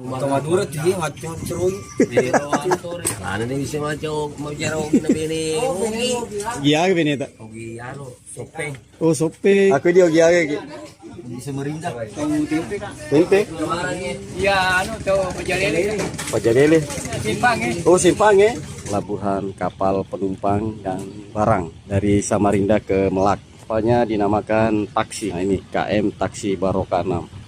Madura tiye macam ceroy. Pero ano din si macho magero ginabini. Giage bineta. Ogi ano, sope. Oh, sope. Ako dia giage. Di sa Marinda. Tempe. Ya, to Pajalele. Pajalele. Simpang Oh, simpang Pelabuhan kapal penumpang dan barang dari Samarinda ke Melak. Kapalnya dinamakan taksi. Nah, ini KM Taksi Baroka 6.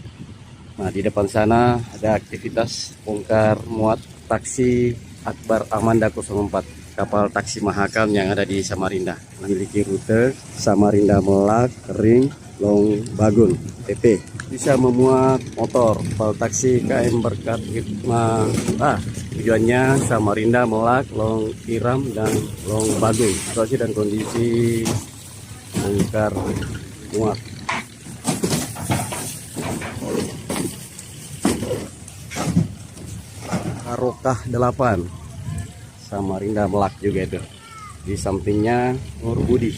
Nah, di depan sana ada aktivitas bongkar muat taksi Akbar Amanda 04, kapal taksi Mahakam yang ada di Samarinda. Memiliki rute Samarinda Melak, Ring, Long Bagun, TP. Bisa memuat motor. Kapal taksi KM Berkat Hikmah. Tujuannya Samarinda, Melak, Long Iram, dan Long Bagun. Situasi dan kondisi bongkar muat. Barokah 8 Samarinda Melak juga itu. Di sampingnya Nur Budi.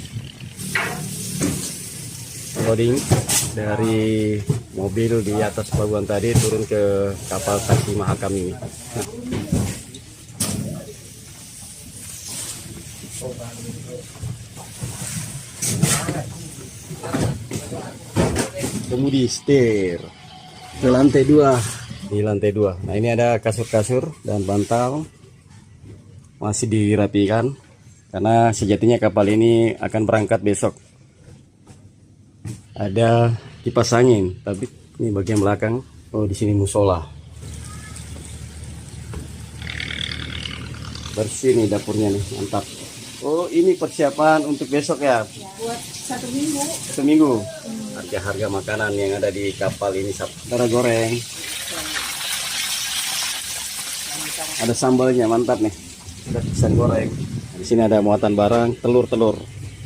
Loading dari mobil di atas pelabuhan tadi turun ke kapal taksi Mahakam ini. Kemudi setir ke lantai 2. Di lantai 2. Nah, ini ada kasur-kasur dan bantal masih dirapikan karena sejatinya kapal ini akan berangkat besok. Ada kipas angin, tapi ini bagian belakang. Oh, di sini musola. Bersih nih dapurnya nih, mantap. Oh, ini persiapan untuk besok ya? Buat 1 minggu. 1 minggu. Harga-harga makanan yang ada di kapal ini, darah goreng. Ada sambalnya, mantap nih. Ada pisang goreng. Di sini ada muatan barang, telur-telur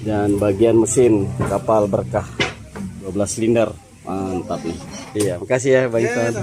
dan bagian mesin kapal Berkah 12 silinder. Mantap nih. Iya, makasih ya Bang Iton.